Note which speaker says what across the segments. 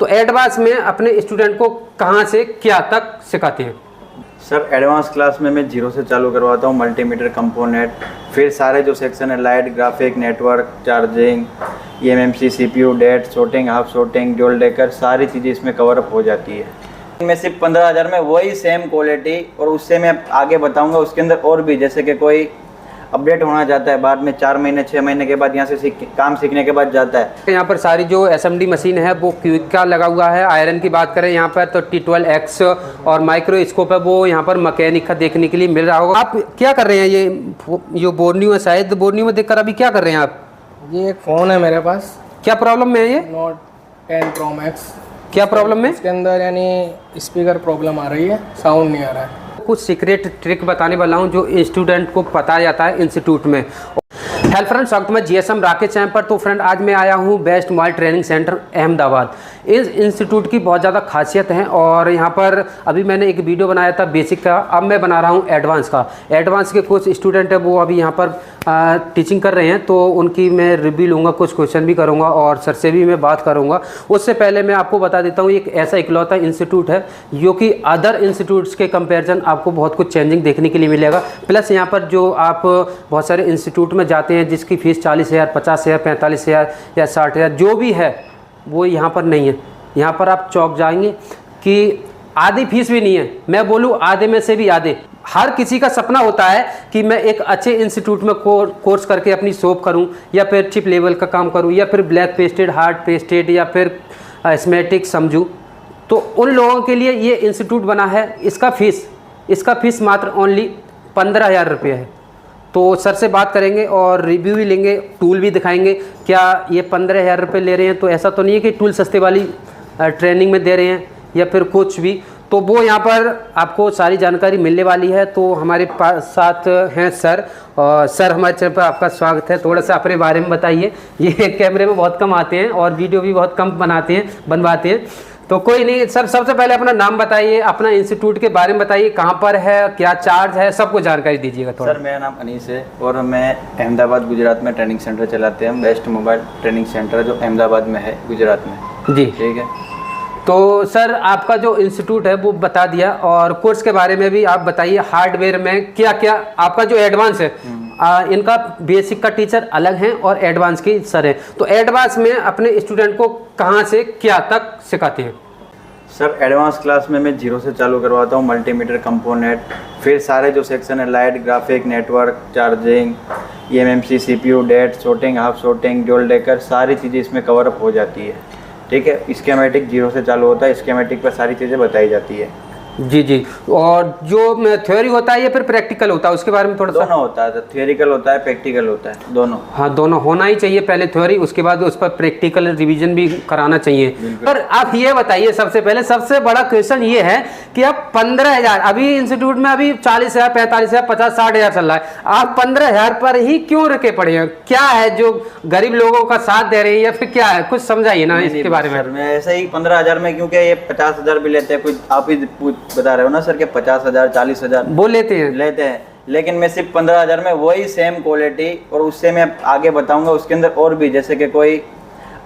Speaker 1: तो एडवांस में अपने स्टूडेंट को कहाँ से क्या तक सिखाते हैं?
Speaker 2: सर एडवांस क्लास में मैं 0 से चालू करवाता हूँ, मल्टीमीटर, कंपोनेंट, फिर सारे जो सेक्शन है light, graphic, network, charging, EMMC, CPU, dead, shorting, half shorting, dual decker, सारी चीज़ें इसमें कवर अप हो जाती है। मैं सिर्फ 15,000 में वही सेम क्वालिटी, और उससे मैं आगे बताऊंगा उसके अंदर और भी, जैसे कि कोई अपडेट होना चाहता है बाद में 4 महीने 6 महीने के बाद यहाँ से काम सीखने के बाद जाता है।
Speaker 1: यहाँ पर सारी जो SMD मशीन है वो क्विक का लगा हुआ है। आयरन की बात करें यहाँ पर तो T12X और माइक्रोस्कोप है वो यहाँ पर मैकेनिक का देखने के लिए मिल रहा होगा। आप क्या कर रहे हैं? ये बोर्नियो है, शायद बोर्नियो में देखकर अभी क्या कर रहे हैं आप?
Speaker 3: ये एक फ़ोन है मेरे पास।
Speaker 1: क्या प्रॉब्लम में है ये?
Speaker 3: Note 10 Pro Max।
Speaker 1: क्या प्रॉब्लम में?
Speaker 3: इसके अंदर यानी स्पीकर प्रॉब्लम आ रही है, साउंड नहीं आ रहा है।
Speaker 1: कुछ सीक्रेट ट्रिक बताने वाला हूं जो स्टूडेंट को बताया जाता है इंस्टीट्यूट में। हेलो फ्रेंड्स, स्वागत है GSM राकेश चैनल पर। तो फ्रेंड आज मैं आया हूं best mobile training centre Ahmedabad. इस इंस्टीट्यूट की बहुत ज़्यादा खासियत है और यहां पर अभी मैंने एक वीडियो बनाया था बेसिक का, अब मैं बना रहा हूं एडवांस का। एडवांस के कुछ स्टूडेंट है वो अभी यहां पर टीचिंग कर रहे हैं, तो उनकी मैं रिव्यू लूँगा, कुछ क्वेश्चन भी करूँगा और सर से भी मैं बात करूँगा। उससे पहले मैं आपको बता देता हूँ एक ऐसा इकलौता इंस्टीट्यूट है जो कि अदर इंस्टीट्यूट्स के कंपैरिजन आपको बहुत कुछ चेंजिंग देखने के लिए मिलेगा। प्लस यहाँ पर जो आप बहुत सारे इंस्टीट्यूट में जाते हैं जिसकी फ़ीस 40,000, 50,000, 45,000 या 60,000 जो भी है वो यहाँ पर नहीं है। यहाँ पर आप चौंक जाएंगे कि आधी फीस भी नहीं है, मैं बोलूँ आधे में से भी आधे। हर किसी का सपना होता है कि मैं एक अच्छे इंस्टीट्यूट में कोर्स करके अपनी शॉप करूं, या फिर चिप लेवल का काम करूं, या फिर ब्लैक पेस्टेड, हार्ड पेस्टेड, या फिर एस्मेटिक समझूं। तो उन लोगों के लिए ये इंस्टीट्यूट बना है। इसका फीस मात्र ओनली 15,000 रुपये है। तो सर से बात करेंगे और रिव्यू भी लेंगे, टूल भी दिखाएंगे। क्या ये 15,000 रुपये ले रहे हैं तो ऐसा तो नहीं है कि टूल सस्ते वाली ट्रेनिंग में दे रहे हैं या फिर कुछ भी, तो वो यहाँ पर आपको सारी जानकारी मिलने वाली है। तो हमारे पास साथ हैं सर, और सर हमारे चैनल पर आपका स्वागत है। थोड़ा सा अपने बारे में बताइए। ये कैमरे में बहुत कम आते हैं और वीडियो भी बहुत कम बनवाते हैं, तो कोई नहीं सर, सबसे पहले अपना नाम बताइए, अपना इंस्टीट्यूट के बारे में बताइए, कहाँ पर है, क्या चार्ज है, सबको जानकारी दीजिएगा थोड़ा।
Speaker 2: सर मेरा नाम अनीस है और मैं अहमदाबाद गुजरात में ट्रेनिंग सेंटर चलाते हैं। बेस्ट मोबाइल ट्रेनिंग सेंटर जो अहमदाबाद में है, गुजरात में। जी ठीक है।
Speaker 1: तो सर आपका जो इंस्टीट्यूट है वो बता दिया, और कोर्स के बारे में भी आप बताइए। हार्डवेयर में क्या क्या आपका जो एडवांस है, इनका बेसिक का टीचर अलग हैं और एडवांस की सर है। तो एडवांस में अपने स्टूडेंट को कहाँ से क्या तक सिखाते हैं?
Speaker 2: सर एडवांस क्लास में मैं 0 से चालू करवाता हूँ, मल्टीमीटर, कंपोनेंट, फिर सारे जो सेक्शन है light, graphic, network, charging, EMMC, CPU, dead, shorting, half shorting, dual decker, सारी चीज़ें इसमें कवर अप हो जाती है। ठीक है। स्कीमेटिक 0 से चालू होता है, स्कीमेटिक पर सारी चीज़ें बताई जाती है। जी।
Speaker 1: और जो थ्योरी होता है या फिर प्रैक्टिकल होता है उसके बारे में थोड़ा सा?
Speaker 2: दोनों होता है, थियोरिकल होता है, प्रैक्टिकल होता है, दोनों।
Speaker 1: हाँ, दोनों होना ही चाहिए। पहले थ्योरी, उसके बाद उस पर प्रैक्टिकल रिवीजन भी कराना चाहिए। पर आप ये बताइए, सबसे पहले सबसे बड़ा क्वेश्चन ये है कि आप 15,000, अभी इंस्टीट्यूट में अभी 40,000, 45,000, 50,000, 60,000 चल रहा है, आप 15,000 पर ही क्यों रुके पड़े हैं? क्या है जो गरीब लोगों का साथ दे रहे हैं या फिर क्या है? कुछ समझाइए ना इसके बारे में।
Speaker 2: मैं ऐसे ही 15,000 में, क्योंकि ये 50,000 भी लेते हैं, कुछ आप ही बता रहे हो ना सर कि 50,000, 40,000
Speaker 1: वो लेते हैं,
Speaker 2: लेकिन मैं सिर्फ 15,000 में वही सेम क्वालिटी, और उससे मैं आगे बताऊंगा उसके अंदर और भी, जैसे कि कोई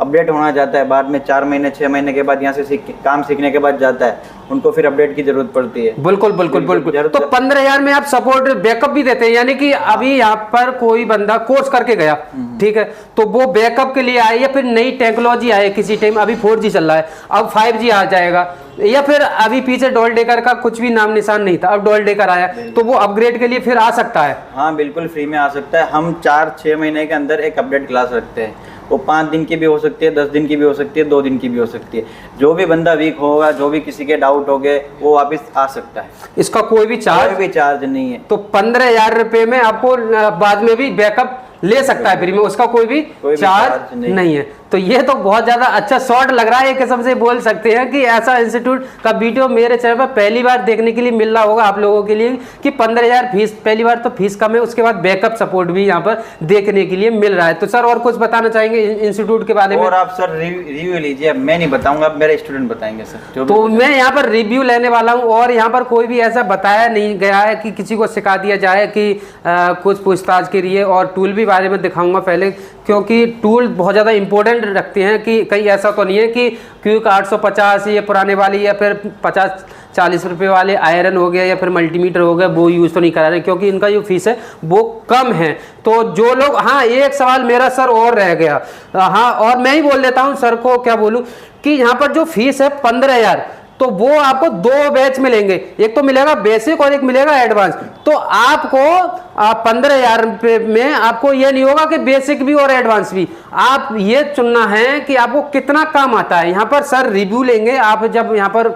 Speaker 2: अपडेट होना चाहता है बाद में 4 महीने 6 महीने के बाद यहाँ से काम सीखने के बाद जाता है, उनको फिर अपडेट की जरूरत पड़ती है।
Speaker 1: बिल्कुल। तो 15,000 में आप सपोर्ट बैकअप भी देते हैं, यानी कि अभी यहाँ पर कोई बंदा कोर्स करके गया, ठीक है, तो वो बैकअप के लिए आए, या फिर नई टेक्नोलॉजी आए किसी टाइम, अभी 4G चल रहा है, अब 5G आ जाएगा, या फिर अभी पीछे डॉल डेकर का कुछ भी नाम निशान नहीं था, अब डॉल डेकर आया, तो वो अपग्रेड के लिए फिर आ सकता है।
Speaker 2: हाँ बिल्कुल, फ्री में आ सकता है। हम 4-6 महीने के अंदर एक अपडेट क्लास रखते हैं। वो 5 दिन की भी हो सकती है, 10 दिन की भी हो सकती है, 2 दिन की भी हो सकती है। जो भी बंदा वीक होगा, जो भी किसी के डाउट हो गए, वो वापस आ सकता है।
Speaker 1: इसका कोई भी चार्ज
Speaker 2: नहीं है।
Speaker 1: तो 15,000 रुपये में आपको बाद में भी बैकअप ले सकता है फ्री में, उसका कोई भी चार्ज नहीं है। तो ये तो बहुत ज्यादा अच्छा शॉर्ट लग रहा है, एक किस्म से बोल सकते हैं कि ऐसा इंस्टीट्यूट का वीडियो मेरे चैनल पर पहली बार देखने के लिए मिल रहा होगा आप लोगों के लिए, कि 15,000 फीस, पहली बार तो फीस कम है, उसके बाद बैकअप सपोर्ट भी यहाँ पर देखने के लिए मिल रहा है। तो सर और कुछ बताना चाहेंगे इंस्टीट्यूट के बारे में?
Speaker 2: और आप सर रिव्यू लीजिए, मैं नहीं बताऊंगा, मेरे स्टूडेंट बताएंगे सर।
Speaker 1: तो मैं यहाँ पर रिव्यू लेने वाला हूँ, और यहाँ पर कोई भी ऐसा बताया नहीं गया है कि किसी को सिखा दिया जाए कि कुछ पूछताछ के लिए, और टूल भी बारे में दिखाऊंगा पहले, क्योंकि टूल बहुत ज़्यादा इंपॉर्टेंट रखते हैं कि कहीं ऐसा तो नहीं है कि क्विक 850 ये पुराने वाली या फिर 50-40 रुपये वाले आयरन हो गया या फिर मल्टीमीटर हो गया वो यूज़ तो नहीं करा रहे, क्योंकि इनका जो फीस है वो कम है। तो जो लोग, हाँ एक सवाल मेरा सर और रह गया, हाँ और मैं ही बोल देता हूँ सर को, क्या बोलूँ कि यहाँ पर जो फीस है 15,000, तो वो आपको 2 बैच मिलेंगे, एक तो मिलेगा बेसिक और एक मिलेगा एडवांस। तो आपको 15,000 रुपये में आपको ये नहीं होगा कि बेसिक भी और एडवांस भी, आप ये चुनना है कि आपको कितना काम आता है। यहाँ पर सर रिव्यू लेंगे, आप जब यहाँ पर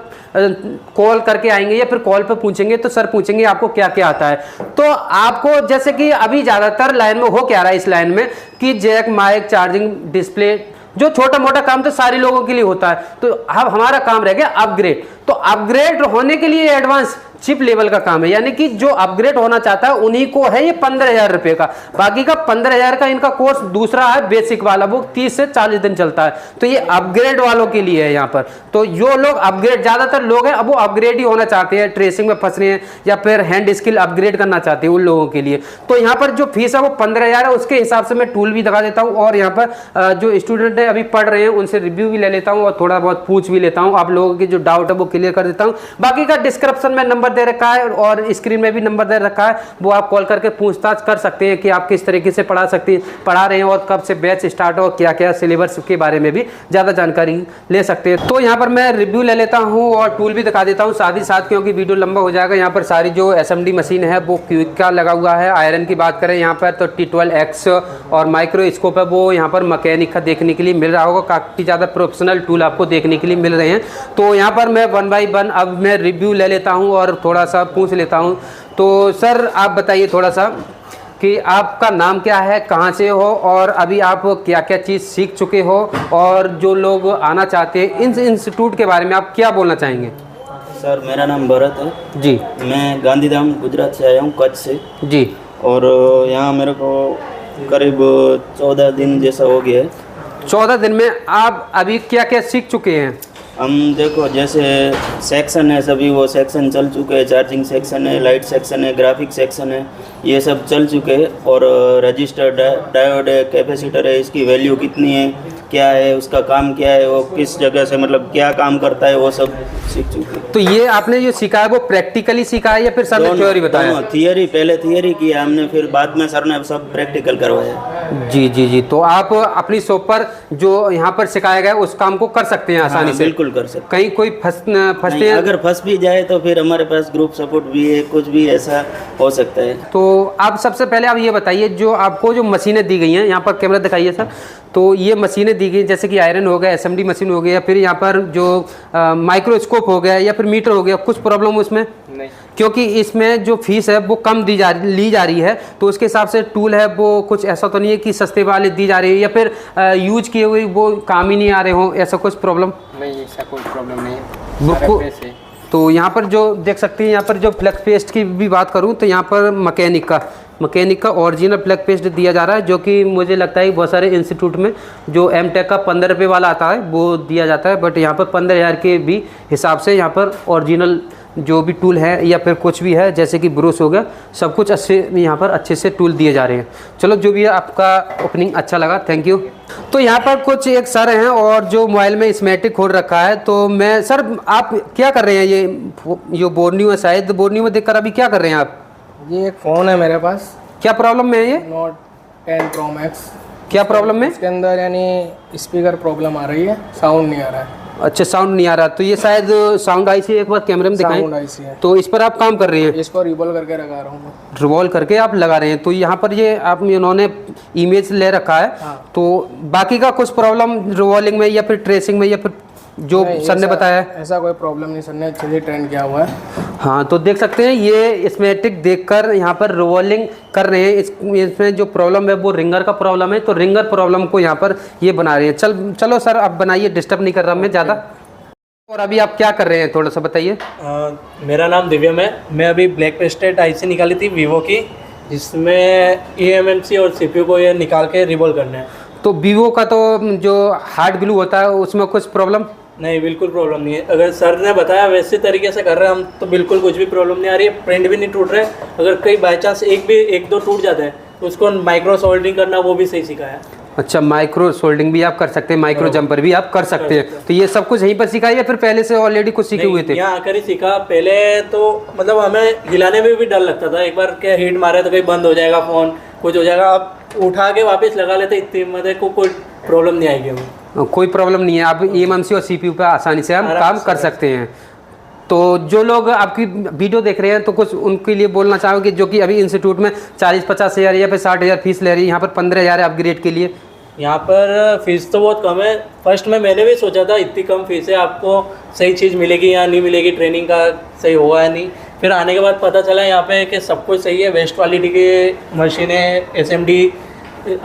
Speaker 1: कॉल करके आएंगे या फिर कॉल पर पूछेंगे तो सर पूछेंगे आपको क्या क्या आता है। तो आपको जैसे कि अभी ज़्यादातर लाइन में हो क्या रहा है इस लाइन में कि जैक, माइक, चार्जिंग, डिस्प्ले, जो छोटा मोटा काम तो सारे लोगों के लिए होता है। तो अब हमारा काम रह गया अपग्रेड। तो अपग्रेड होने के लिए एडवांस चिप लेवल का काम है, यानी कि जो अपग्रेड होना चाहता है उन्हीं को है ये 15,000 रुपये का। बाकी का 15,000 का इनका कोर्स दूसरा है बेसिक वाला, वो 30 से 40 दिन चलता है। तो ये अपग्रेड वालों के लिए है यहाँ पर। तो जो लोग अपग्रेड, ज़्यादातर लोग हैं अब वो अपग्रेड ही होना चाहते हैं, ट्रेसिंग में फंस रहे हैं या फिर हैंड स्किल अपग्रेड करना चाहते हैं, उन लोगों के लिए। तो यहाँ पर जो फीस है वो 15,000 है। उसके हिसाब से मैं टूल भी दिखा देता हूँ और यहाँ पर जो स्टूडेंट है अभी पढ़ रहे हैं उनसे रिव्यू भी ले लेता हूँ और थोड़ा बहुत पूछ भी लेता हूँ, आप लोगों की जो डाउट है वो क्लियर कर देता हूँ। बाकी का डिस्क्रिप्शन में नंबर दे रखा है और स्क्रीन में भी नंबर दे रखा है, वो आप कॉल करके पूछताछ कर सकते हैं कि आप किस तरीके से पढ़ा रहे हैं और कब से बैच स्टार्ट हो, क्या क्या सिलेबस के बारे में भी ज़्यादा जानकारी ले सकते हैं। तो यहाँ पर मैं रिव्यू ले लेता हूँ और टूल भी दिखा देता हूँ साथ ही साथ, क्योंकि वीडियो लंबा हो जाएगा। यहाँ पर सारी जो SMD मशीन है वो क्विक का लगा हुआ है। आयरन की बात करें यहाँ पर तो T12X और माइक्रोस्कोप है वो यहाँ पर मैकेनिक का देखने के लिए मिल रहा होगा। काफ़ी ज़्यादा प्रोफेशनल टूल आपको देखने के लिए मिल रहे हैं। तो यहाँ पर मैं 1 बाय 1 अब मैं रिव्यू ले लेता हूँ और थोड़ा सा पूछ लेता हूँ। तो सर आप बताइए थोड़ा सा कि आपका नाम क्या है, कहाँ से हो और अभी आप क्या क्या चीज़ सीख चुके हो, और जो लोग आना चाहते हैं इन इंस्टीट्यूट के बारे में आप क्या बोलना चाहेंगे?
Speaker 4: सर मेरा नाम भरत है
Speaker 1: जी,
Speaker 4: मैं गांधीधाम गुजरात से आया हूँ, कच्छ से
Speaker 1: जी।
Speaker 4: और यहाँ मेरे को करीब 14 दिन जैसा हो गया है।
Speaker 1: 14 दिन में आप अभी क्या क्या सीख चुके हैं?
Speaker 4: हम देखो जैसे सेक्शन है सभी वो सेक्शन चल चुके हैं, चार्जिंग सेक्शन है, लाइट सेक्शन है, ग्राफिक सेक्शन है, ये सब चल चुके हैं। और रजिस्टर, डायोड है, कैपेसिटर है, इसकी वैल्यू कितनी है, क्या है, उसका काम क्या है, वो किस जगह से मतलब क्या काम करता है, वो सब सीख चुके हैं।
Speaker 1: तो ये आपने जो सीखा है वो प्रैक्टिकली सीखा है या फिर सर ने थ्योरी बताया?
Speaker 4: थियरी, पहले थियरी किया हमने, फिर बाद में सर ने सब प्रैक्टिकल करवाया।
Speaker 1: जी जी जी। तो आप अपनी शॉप पर जो यहाँ पर सिखाया गया उस काम को कर सकते हैं आसानी से?
Speaker 4: बिल्कुल कर सकते।
Speaker 1: कहीं कोई फंसते हैं?
Speaker 4: अगर फंस भी जाए तो फिर हमारे पास ग्रुप सपोर्ट भी है, कुछ भी ऐसा हो सकता है।
Speaker 1: तो आप सबसे पहले आप ये बताइए, जो आपको जो मशीनें दी गई हैं, यहाँ पर कैमरा दिखाइए सर। तो ये मशीनें दी गई जैसे कि आयरन हो गया, SMD मशीन हो गया, फिर यहाँ पर जो माइक्रोस्कोप हो गया या फिर मीटर हो गया, कुछ प्रॉब्लम उसमें
Speaker 3: नहीं,
Speaker 1: क्योंकि इसमें जो फीस है वो कम ली जा रही है, तो उसके हिसाब से टूल है वो कुछ ऐसा तो नहीं है कि सस्ते वाले दी जा रही है या फिर यूज किए हुए वो काम ही नहीं आ रहे हों, ऐसा कुछ प्रॉब्लम?
Speaker 3: नहीं ऐसा कोई प्रॉब्लम नहीं है,
Speaker 1: बुक-
Speaker 3: सारे पैसे।
Speaker 1: तो यहाँ पर जो देख सकते हैं, यहाँ पर जो फ्लैक्स पेस्ट की भी बात करूँ तो यहाँ पर मैकेनिक का ओरिजिनल फ्लैक्स पेस्ट दिया जा रहा है, जो कि मुझे लगता है बहुत सारे इंस्टीट्यूट में जो M.Tech का 15 रुपये वाला आता है वो दिया जाता है, बट यहाँ पर 15,000 के भी हिसाब से यहाँ पर ओरिजिनल जो भी टूल है या फिर कुछ भी है जैसे कि ब्रूस हो गया, सब कुछ यहाँ पर अच्छे से टूल दिए जा रहे हैं। चलो जो भी है, आपका ओपनिंग अच्छा लगा, थैंक यू। तो यहाँ पर कुछ एक सर हैं और जो मोबाइल में स्मेटिक खोल रखा है, तो मैं सर आप क्या कर रहे हैं? ये बोर्नियो है शायद, बोर्नियो में देखकर अभी क्या कर रहे हैं आप?
Speaker 3: ये एक फ़ोन है मेरे पास,
Speaker 1: क्या प्रॉब्लम में है ये?
Speaker 3: Note 10 Pro Max।
Speaker 1: क्या प्रॉब्लम में?
Speaker 3: इसके अंदर यानी स्पीकर प्रॉब्लम आ रही है, साउंड नहीं आ रहा है।
Speaker 1: अच्छा, साउंड नहीं आ रहा, तो ये शायद साउंड आई से एक बार कैमरे में
Speaker 3: साउंड
Speaker 1: दिखाएं।
Speaker 3: IC है,
Speaker 1: तो इस पर आप काम कर रहे हैं?
Speaker 3: इसको रिवॉल्व करके लगा रहा हूँ मैं।
Speaker 1: रिवॉल्व करके आप लगा रहे हैं, तो यहाँ पर ये आप इन्होंने इमेज ले रखा है।
Speaker 3: हाँ।
Speaker 1: तो बाकी का कुछ प्रॉब्लम रिवॉल्विंग में या फिर ट्रेसिंग में या फिर जो
Speaker 3: नहीं,
Speaker 1: सर ने बताया है?
Speaker 3: ऐसा कोई प्रॉब्लम नहीं, सर ने अच्छे से ट्रेन किया हुआ है।
Speaker 1: हाँ, तो देख सकते हैं ये स्मेटिक देखकर यहाँ पर रिवॉल्विंग कर रहे हैं। इसमें जो प्रॉब्लम है वो रिंगर का प्रॉब्लम है, तो रिंगर प्रॉब्लम को यहाँ पर ये बना रहे हैं। चलो सर आप बनाइए, डिस्टर्ब नहीं कर रहा मैं ज़्यादा। और अभी आप क्या कर रहे हैं थोड़ा सा बताइए।
Speaker 5: मेरा नाम दिव्यम है। मैं अभी ब्लैक पेस्टेड IC निकाली थी वीवो की, जिसमें eMMC और CPU को ये निकाल के रिवॉल्व करना है।
Speaker 1: तो वीवो का तो जो हार्ड ग्लू होता है उसमें कुछ प्रॉब्लम?
Speaker 5: नहीं, बिल्कुल प्रॉब्लम नहीं है। अगर सर ने बताया वैसे तरीके से कर रहे हैं हम, तो बिल्कुल कुछ भी प्रॉब्लम नहीं आ रही है। प्रिंट भी नहीं टूट रहे। अगर कहीं बाई चांस एक दो टूट जाते हैं तो उसको माइक्रो सोल्डरिंग करना वो भी सही सिखाया है।
Speaker 1: अच्छा, माइक्रो सोल्डिंग भी आप कर सकते हैं, माइक्रो जंपर भी आप कर सकते हैं। तो ये सब कुछ यहीं पर सीखा है या फिर पहले से ऑलरेडी कुछ सीखे हुए थे?
Speaker 5: यहाँ आकर ही सीखा। पहले तो मतलब हमें हिलाने में भी डर लगता था, एक बार क्या हीट मारे तो कहीं बंद हो जाएगा फ़ोन, कुछ हो जाएगा। अब उठा के वापस लगा लेते, इतनी मतलब कोई प्रॉब्लम नहीं आएगी हमें।
Speaker 1: कोई प्रॉब्लम नहीं है, आप eMMC और CPU पे आसानी से हम काम कर सकते हैं। तो जो लोग आपकी वीडियो देख रहे हैं तो कुछ उनके लिए बोलना चाहोगे जो कि अभी इंस्टीट्यूट में 40-50 हज़ार या फिर 60,000 फीस ले रही है, यहाँ पर 15,000 है अपग्रेड के लिए।
Speaker 5: यहाँ पर फीस तो बहुत कम है। फर्स्ट में मैंने भी सोचा था इतनी कम फीस है, आपको सही चीज़ मिलेगी या नहीं मिलेगी, ट्रेनिंग का सही होगा या नहीं। फिर आने के बाद पता चला यहाँ पे कि सब कुछ सही है, बेस्ट क्वालिटी की मशीनें, SMD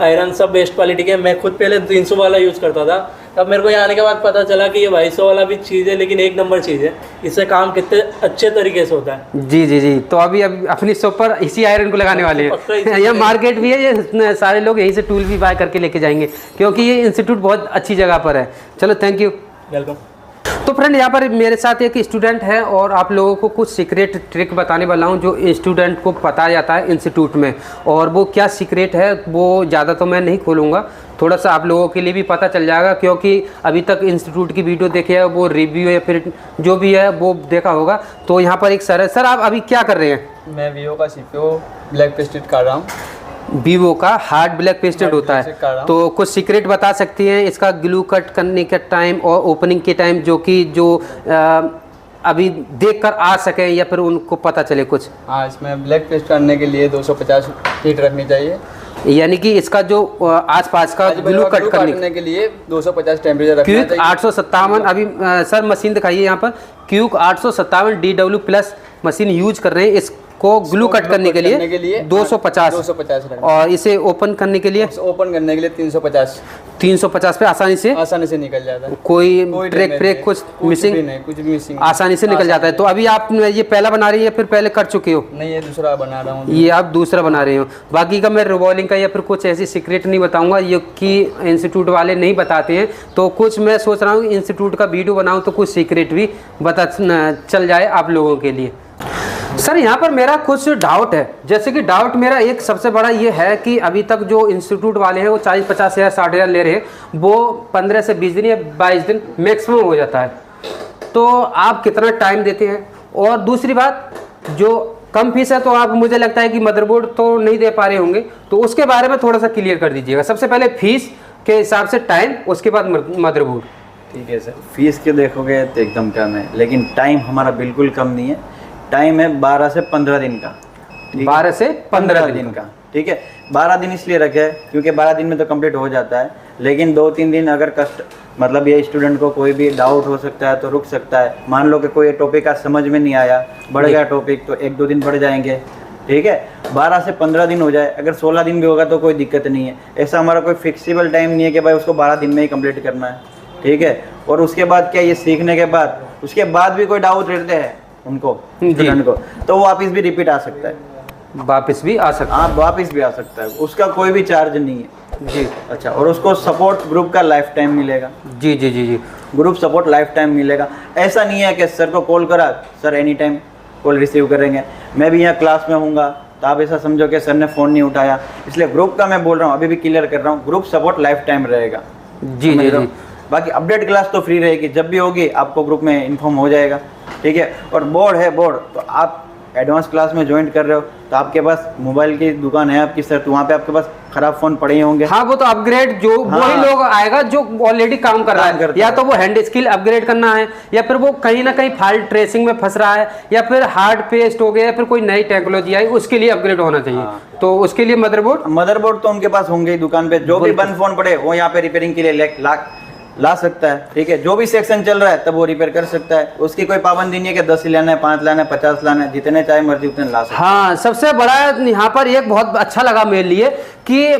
Speaker 5: आयरन सब बेस्ट क्वालिटी के। मैं खुद पहले 300 वाला यूज़ करता था, तब मेरे को यहाँ आने के बाद पता चला कि ये 250 वाला भी चीज़ है, लेकिन एक नंबर चीज़ है। इससे काम कितने अच्छे तरीके से होता है।
Speaker 1: जी जी जी। तो अभी अपनी शॉप पर इसी आयरन को लगाने वाले हैं। यह मार्केट भी है, ये सारे लोग यहीं से टूल भी बाय करके लेके जाएंगे, क्योंकि ये इंस्टीट्यूट बहुत अच्छी जगह पर है। चलो, थैंक यू,
Speaker 5: वेलकम।
Speaker 1: तो फ्रेंड, यहाँ पर मेरे साथ एक स्टूडेंट है और आप लोगों को कुछ सीक्रेट ट्रिक बताने वाला हूँ जो स्टूडेंट को पता जाता है इंस्टीट्यूट में। और वो क्या सीक्रेट है वो ज़्यादा तो मैं नहीं खोलूँगा, थोड़ा सा आप लोगों के लिए भी पता चल जाएगा, क्योंकि अभी तक इंस्टीट्यूट की वीडियो देखी है, वो रिव्यू या फिर जो भी है वो देखा होगा। तो यहाँ पर एक सर है। सर, आप अभी क्या कर रहे हैं?
Speaker 6: मैं वीवो का CPU ब्लैक पेस्टेड कर रहा हूँ।
Speaker 1: वीवो का हार्ड ब्लैक पेस्टेड होता है, तो कुछ सीक्रेट बता सकती हैं इसका ग्लू कट करने का टाइम और ओपनिंग के टाइम, जो कि अभी देख कर आ सके या फिर उनको पता चले कुछ?
Speaker 6: हाँ, इसमें ब्लैक पेस्ट करने के लिए 250 हीट रखनी चाहिए,
Speaker 1: यानी कि इसका जो आसपास का ग्लू कट करने
Speaker 6: के लिए 250 टेम्परेचर रखना
Speaker 1: क्यूक 857 अभी सर मशीन दिखाइए यहाँ पर, क्यूक 857 DW+ मशीन यूज कर रहे हैं। इसको ग्लू कट करने के लिए 250 और इसे ओपन करने के लिए 350 पे आसानी से
Speaker 6: निकल जाता है।
Speaker 1: कोई ट्रैक कुछ मिसिंग आसानी से निकल जाता है। तो अभी आप ये पहला बना रही है या फिर पहले कर चुके हो?
Speaker 6: नहीं, ये दूसरा बना रहा हूँ।
Speaker 1: ये आप दूसरा बना रहे हो। बाकी का मैं रिवॉल्विंग का या फिर कुछ ऐसी सीक्रेट नहीं बताऊंगा, ये कि इंस्टीट्यूट वाले नहीं बताते हैं। तो कुछ मैं सोच रहा हूँ इंस्टीट्यूट का वीडियो बनाऊँ तो कुछ सीक्रेट भी पता चल जाए आप लोगों के लिए। सर, यहाँ पर मेरा कुछ डाउट है, जैसे कि डाउट मेरा एक सबसे बड़ा ये है कि अभी तक जो इंस्टीट्यूट वाले हैं वो 40-50 हज़ार 60,000 ले रहे हैं, वो 15 से 20 दिन या 22 दिन मैक्सिमम हो जाता है। तो आप कितना टाइम देते हैं? और दूसरी बात, जो कम फीस है तो आप, मुझे लगता है कि मदरबोर्ड तो नहीं दे पा रहे होंगे, तो उसके बारे में थोड़ा सा क्लियर कर दीजिएगा। सबसे पहले फीस के हिसाब से टाइम, उसके बाद मदरबोर्ड।
Speaker 2: ठीक है सर, फीस के देखोगे तो एकदम कम है, लेकिन टाइम हमारा बिल्कुल कम नहीं है। टाइम है 12 से 15 दिन का।
Speaker 1: 12 से 15 दिन
Speaker 2: का, ठीक है। 12 दिन इसलिए रखे हैं क्योंकि 12 दिन में तो कंप्लीट हो जाता है, लेकिन 2-3 दिन अगर मतलब ये स्टूडेंट को कोई भी डाउट हो सकता है तो रुक सकता है। मान लो कि कोई टॉपिक का समझ में नहीं आया, बढ़ गया टॉपिक, तो 1-2 दिन बढ़ जाएंगे, ठीक है। 12 से 15 दिन हो जाए, अगर 16 दिन भी होगा तो कोई दिक्कत नहीं है। ऐसा हमारा कोई फिक्सिबल टाइम नहीं है कि भाई उसको 12 दिन में ही कंप्लीट करना है, ठीक है। और उसके बाद क्या, ये सीखने के बाद उसके बाद भी कोई डाउट रहते हैं उनको स्टूडेंट को, तो वो वापस भी रिपीट आ सकता है,
Speaker 1: वापस भी आ सकता है।
Speaker 2: हाँ, वापस भी आ सकता है, उसका कोई भी चार्ज नहीं है
Speaker 1: जी।
Speaker 2: अच्छा, और उसको सपोर्ट ग्रुप का लाइफ टाइम मिलेगा।
Speaker 1: जी जी जी जी,
Speaker 2: ग्रुप सपोर्ट लाइफ टाइम मिलेगा। ऐसा नहीं है कि सर को कॉल करा, sir any time call receive करेंगे। मैं भी यहाँ क्लास में हूँगा तो आप ऐसा समझो कि सर ने फ़ोन नहीं उठाया, इसलिए ग्रुप का मैं बोल रहा हूँ, अभी भी क्लियर कर रहा हूँ, ग्रुप सपोर्ट लाइफ टाइम रहेगा।
Speaker 1: जी जी जी।
Speaker 2: बाकी अपडेट क्लास तो फ्री रहेगी, जब भी होगी आपको ग्रुप में इन्फॉर्म हो जाएगा, ठीक है। और बोर्ड है, बोर्ड तो आप एडवांस क्लास में ज्वाइन कर रहे हो तो आपके पास मोबाइल की दुकान है आपकी सर, तो वहाँ पे आपके पास खराब फोन पड़े ही होंगे।
Speaker 1: हाँ, वो तो अपग्रेड जो
Speaker 2: हाँ,
Speaker 1: वही लोग आएगा जो ऑलरेडी काम कर रहा है, या तो वो हैंड स्किल अपग्रेड करना है, या फिर वो कहीं ना कहीं फाइल ट्रेसिंग में फंस रहा है, या फिर हार्ड पेस्ट हो गया, या फिर कोई नई टेक्नोलॉजी आई, उसके लिए अपग्रेड होना चाहिए। तो उसके लिए मदरबोर्ड
Speaker 2: तो उनके पास होंगे ही दुकान पे, जो भी बंद फोन पड़े वो यहाँ पे रिपेयरिंग के लिए ला सकता है, ठीक है। जो भी सेक्शन चल रहा है तब वो रिपेयर कर सकता है, उसकी कोई पाबंदी नहीं है कि 10 ही लाना है, 5 लाना है, 50 लाना है, जितने चाहे मर्जी उतने ला सकते हैं।
Speaker 1: हाँ, सबसे बड़ा यहाँ पर एक बहुत अच्छा लगा मेरे लिए कि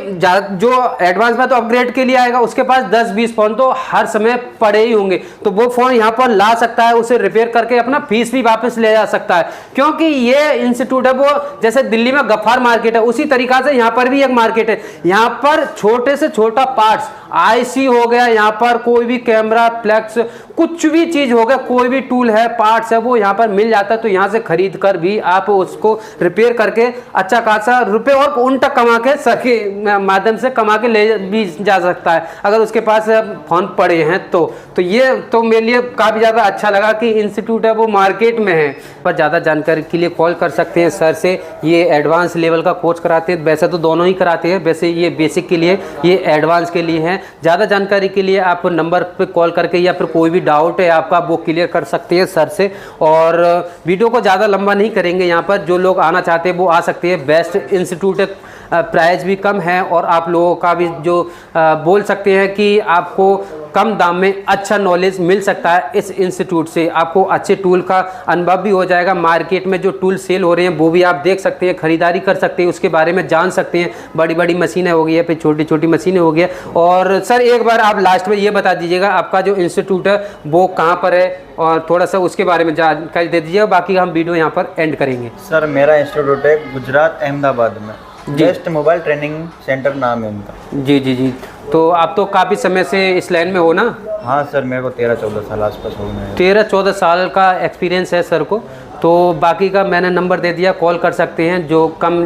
Speaker 1: जो एडवांस में तो अपग्रेड के लिए आएगा, उसके पास 10-20 फ़ोन तो हर समय पड़े ही होंगे, तो वो फ़ोन यहाँ पर ला सकता है, उसे रिपेयर करके अपना फीस भी वापस ले जा सकता है। क्योंकि ये इंस्टीट्यूट है वो, जैसे दिल्ली में गफ्फार मार्केट है, उसी तरीका से यहाँ पर भी एक मार्केट है। यहाँ पर छोटे से छोटा पार्ट्स, IC हो गया, यहाँ पर कोई भी कैमरा फ्लैक्स कुछ भी चीज़ होगा, कोई भी टूल है, पार्ट्स है, वो यहाँ पर मिल जाता है। तो यहाँ से खरीद कर भी आप उसको रिपेयर करके अच्छा खासा रुपए और उल्टा कमा के सके माध्यम से कमा के ले भी जा सकता है, अगर उसके पास फोन पड़े हैं तो ये तो मेरे लिए काफ़ी ज़्यादा अच्छा लगा कि इंस्टीट्यूट है वो मार्केट में है। पर ज़्यादा जानकारी के लिए कॉल कर सकते हैं सर से। ये एडवांस लेवल का कोर्स कराते हैं, वैसे तो दोनों ही कराते हैं, वैसे ये बेसिक के लिए, ये एडवांस के लिए है। ज़्यादा जानकारी के लिए आप नंबर पे कॉल करके या फिर कोई भी डाउट है आपका वो क्लियर कर सकते हैं सर से। और वीडियो को ज़्यादा लंबा नहीं करेंगे, यहाँ पर जो लोग आना चाहते हैं वो आ सकते हैं। बेस्ट इंस्टीट्यूट है, प्राइस भी कम है और आप लोगों का भी जो बोल सकते हैं कि आपको कम दाम में अच्छा नॉलेज मिल सकता है इस इंस्टीट्यूट से। आपको अच्छे टूल का अनुभव भी हो जाएगा, मार्केट में जो टूल सेल हो रहे हैं वो भी आप देख सकते हैं, खरीदारी कर सकते हैं, उसके बारे में जान सकते हैं। बड़ी बड़ी मशीनें हो गई है, फिर छोटी छोटी मशीनें हो गई है। और सर एक बार आप लास्ट में ये बता दीजिएगा आपका जो इंस्टीट्यूट है वो कहाँ पर है और थोड़ा सा उसके बारे में जानकारी दे दीजिएगा, बाकी हम वीडियो यहाँ पर एंड करेंगे।
Speaker 2: सर मेरा इंस्टीट्यूट है गुजरात अहमदाबाद में, बेस्ट मोबाइल ट्रेनिंग सेंटर नाम है उनका।
Speaker 1: जी जी जी। तो आप तो काफ़ी समय से इस लाइन में हो ना?
Speaker 2: हाँ सर, मेरे को 13-14 साल आसपास हो गए।
Speaker 1: 13-14 साल का एक्सपीरियंस है सर को। तो बाकी का मैंने नंबर दे दिया, कॉल कर सकते हैं जो कम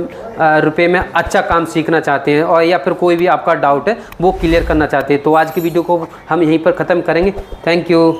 Speaker 1: रुपए में अच्छा काम सीखना चाहते हैं और या फिर कोई भी आपका डाउट है वो क्लियर करना चाहते हैं। तो आज की वीडियो को हम यहीं पर ख़त्म करेंगे। Thank you.